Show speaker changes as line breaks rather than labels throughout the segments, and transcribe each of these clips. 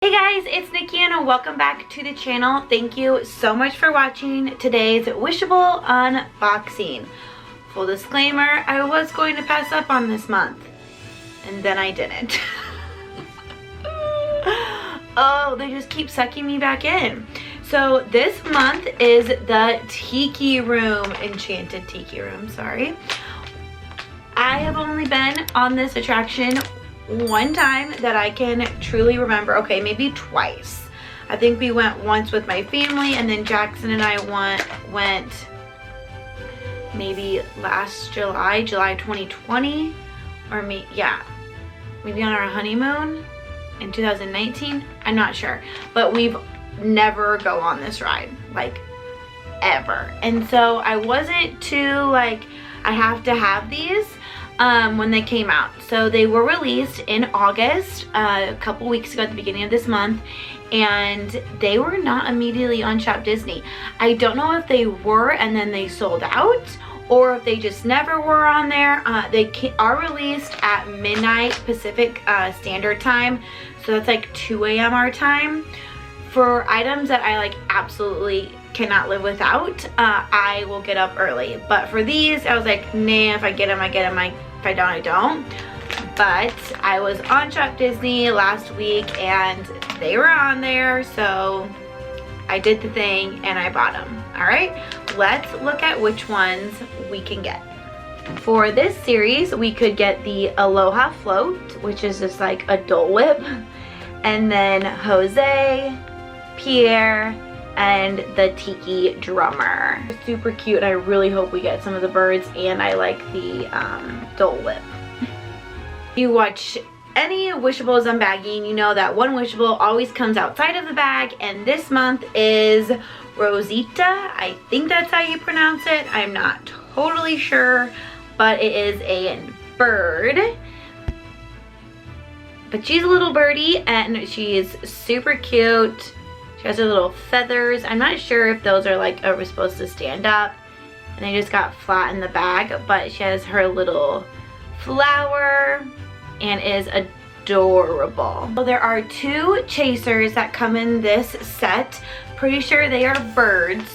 Hey guys, it's Nikki and welcome back to the channel. Thank you so much for watching today's Wishable unboxing. Full disclaimer, I was going to pass up on this month and then I didn't. Oh, they just keep sucking me back in. So this month is the Tiki Room, Enchanted Tiki Room, sorry. I have only been on this attraction one time that I can truly remember. Okay, maybe twice. I think we went once with my family, and then Jackson and I went maybe last July 2020, or maybe on our honeymoon in 2019. I'm not sure, but we've never go on this ride, like, ever. And so I wasn't too like, I have to have these when they came out. So they were released in August, a couple weeks ago at the beginning of this month, and they were not immediately on Shop Disney. I don't know if they were and then they sold out, or if they just never were on there. They are released at midnight Pacific Standard Time, so that's like 2 a.m. our time. For items that I like absolutely cannot live without, I will get up early. But for these, I was like, nah, if I get them, I get them. If I don't, I don't. But I was on Shop Disney last week and they were on there, so I did the thing and I bought them. All right, let's look at which ones we can get. For this series, we could get the Aloha Float, which is just like a Dole Whip, and then Jose, Pierre, and the Tiki Drummer. Super cute, and I really hope we get some of the birds, and I like the Dole Whip. If you watch any Wishables unbagging, you know that one Wishable always comes outside of the bag, and this month is Rosita. I think that's how you pronounce it. I'm not totally sure, but it is a bird. But she's a little birdie, and she is super cute. She has her little feathers. I'm not sure if those are like, are we supposed to stand up? And they just got flat in the bag, but she has her little flower and is adorable. So there are 2 chasers that come in this set. Pretty sure they are birds.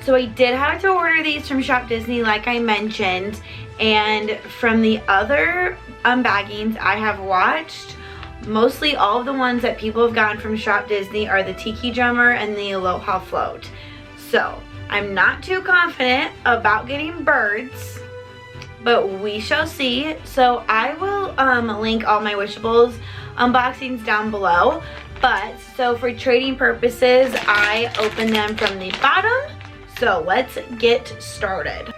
So I did have to order these from Shop Disney, like I mentioned. And from the other unbaggings I have watched, mostly all of the ones that people have gotten from Shop Disney are the Tiki Drummer and the Aloha Float. So I'm not too confident about getting birds, but we shall see. So I will link all my Wishables unboxings down below. But so for trading purposes, I open them from the bottom. So let's get started.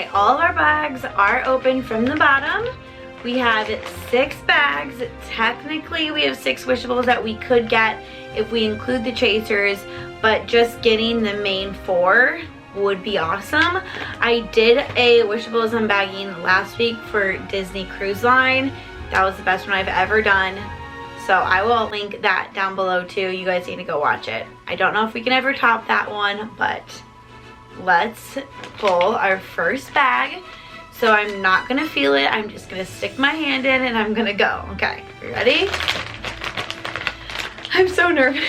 Okay, all of our bags are open from the bottom. We have 6 bags. Technically, we have 6 Wishables that we could get if we include the chasers, but just getting the main 4 would be awesome. I did a Wishables unbagging last week for Disney Cruise Line. That was the best one I've ever done. So I will link that down below too. You guys need to go watch it. I don't know if we can ever top that one, but let's pull our first bag. So I'm not gonna feel it. I'm just gonna stick my hand in and I'm gonna go. Okay, you ready? I'm so nervous.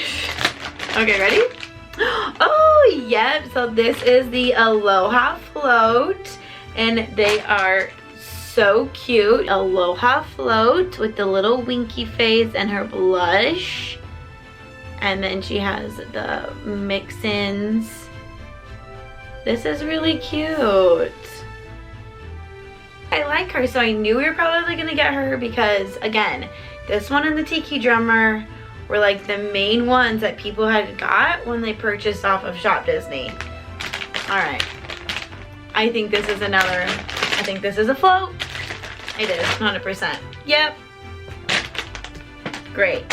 Okay, ready? Oh, yep. So this is the Aloha Float, and they are so cute. Aloha Float with the little winky face and her blush. And then she has the mix-ins. This is really cute. I like her, so I knew we were probably gonna get her because, again, this one and the Tiki Drummer were like the main ones that people had got when they purchased off of Shop Disney. All right, I think this is another, I think this is a float. It is, 100%. Yep. Great.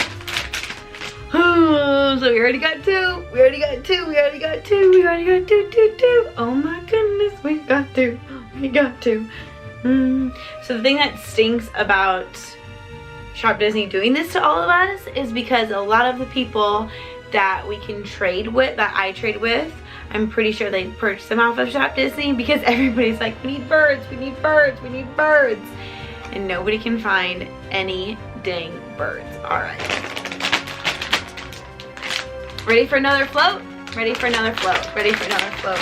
So we already got two. We already got two. We already got two. We already got two. Oh my goodness, we got two. We got two. So the thing that stinks about Shop Disney doing this to all of us is because a lot of the people that we can trade with, that I trade with, I'm pretty sure they purchase them off of Shop Disney because everybody's like, we need birds, we need birds, we need birds. And nobody can find any dang birds. All right. Ready for another float? Ready for another float. Ready for another float.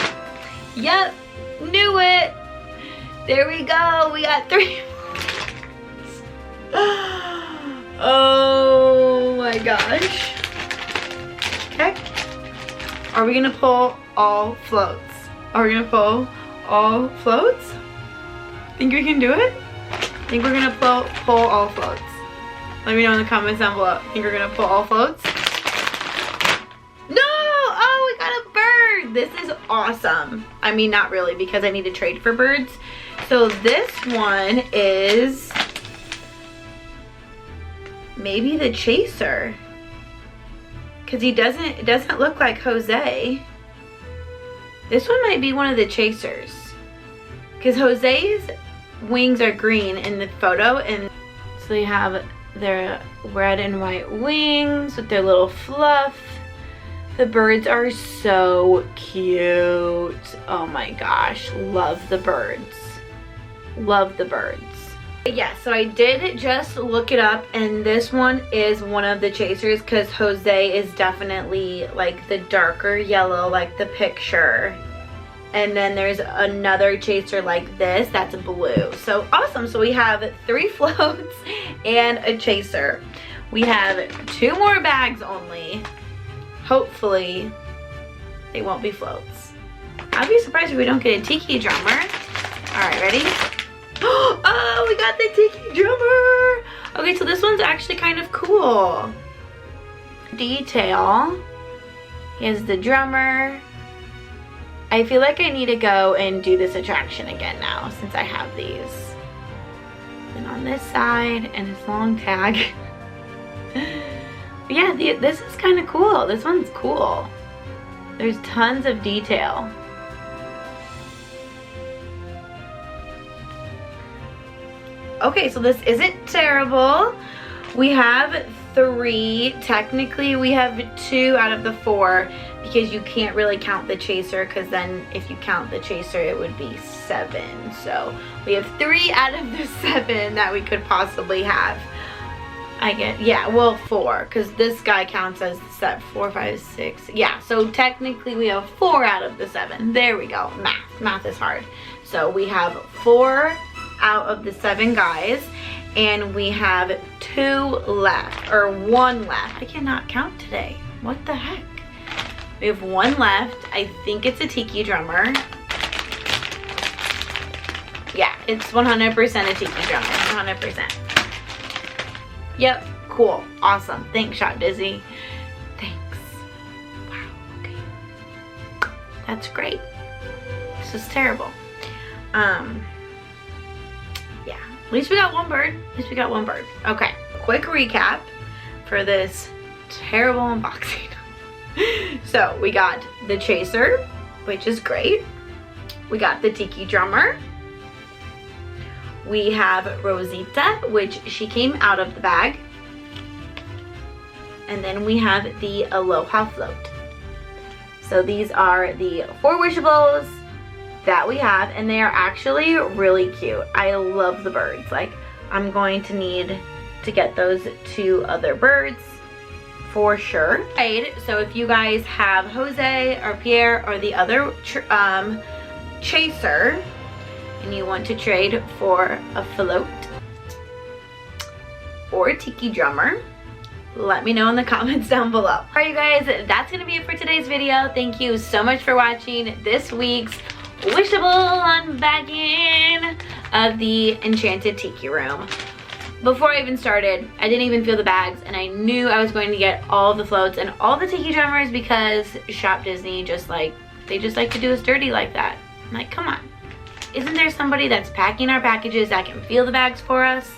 Yep, knew it. There we go. We got 3. Oh my gosh. Okay. Are we gonna pull all floats? Are we gonna pull all floats? Think we can do it? Think we're gonna pull all floats? Let me know in the comments down below. Think we're gonna pull all floats? No! Oh, we got a bird! This is awesome. I mean, not really, because I need to trade for birds. So this one is maybe the chaser. Cause it doesn't look like Jose. This one might be one of the chasers. Cause Jose's wings are green in the photo, and so they have their red and white wings with their little fluff. The birds are so cute. Oh my gosh, love the birds. Love the birds. Yeah, so I did just look it up, and this one is one of the chasers because Jose is definitely like the darker yellow, like the picture. And then there's another chaser like this that's blue. So awesome. So we have 3 floats and a chaser. We have 2 more bags only. Hopefully they won't be floats. I'd be surprised if we don't get a Tiki Drummer. All right, ready? Oh, we got the Tiki Drummer. Okay, so this one's actually kind of cool. Detail. Here's the drummer. I feel like I need to go and do this attraction again now since I have these. And on this side, and his long tag. But yeah, this is kind of cool. This one's cool. There's tons of detail. Okay, so this isn't terrible. We have 3. Technically, we have 2 out of the 4 because you can't really count the chaser, because then if you count the chaser, it would be 7. So we have 3 out of the 7 that we could possibly have. Yeah, well, 4, because this guy counts as 4, 5, 6. Yeah, so technically we have 4 out of the 7. There we go. Math is hard. So we have 4 out of the 7 guys, and we have 2 left, or 1 left. I cannot count today. What the heck? We have 1 left. I think it's a Tiki Drummer. Yeah, it's 100% a Tiki Drummer. 100%. Yep, cool, awesome. Thanks, Shop Disney. Thanks. Wow, okay. That's great. This is terrible. Yeah, at least we got 1 bird. At least we got 1 bird. Okay, quick recap for this terrible unboxing. So we got the chaser, which is great. We got the Tiki Drummer. We have Rosita, which she came out of the bag. And then we have the Aloha Float. So these are the 4 Wishables that we have, and they are actually really cute. I love the birds. Like, I'm going to need to get those 2 other birds for sure. So if you guys have Jose or Pierre or the other chaser, and you want to trade for a float or a Tiki Drummer, let me know in the comments down below. All right, you guys, that's gonna be it for today's video. Thank you so much for watching this week's Wishable unbagging of the Enchanted Tiki Room. Before I even started, I didn't even feel the bags, and I knew I was going to get all the floats and all the Tiki Drummers because Shop Disney they just like to do us dirty like that. I'm like, come on. Isn't there somebody that's packing our packages that can feel the bags for us?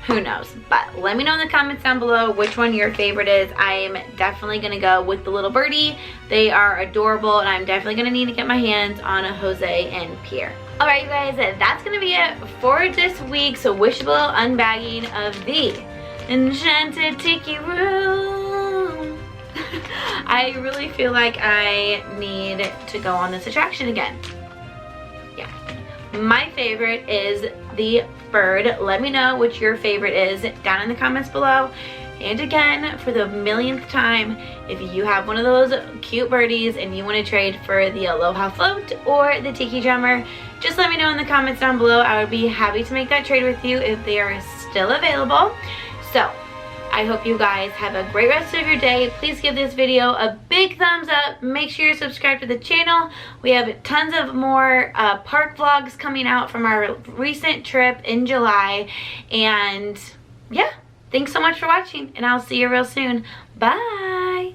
who knows? But let me know in the comments down below which one your favorite is. I am definitely gonna go with the little birdie. They are adorable, and I'm definitely gonna need to get my hands on a Jose and Pierre. Alright you guys, that's gonna be it for this week's Wishable unbagging of the Enchanted Tiki room. I really feel like I need to go on this attraction again. Yeah. My favorite is the bird. Let me know what your favorite is down in the comments below. And again, for the millionth time, if you have one of those cute birdies and you want to trade for the Aloha Float or the Tiki Drummer, just let me know in the comments down below. I would be happy to make that trade with you if they are still available. So, I hope you guys have a great rest of your day. Please give this video a big thumbs up. Make sure you're subscribed to the channel. We have tons of more park vlogs coming out from our recent trip in July. And yeah, thanks so much for watching, and I'll see you real soon. Bye.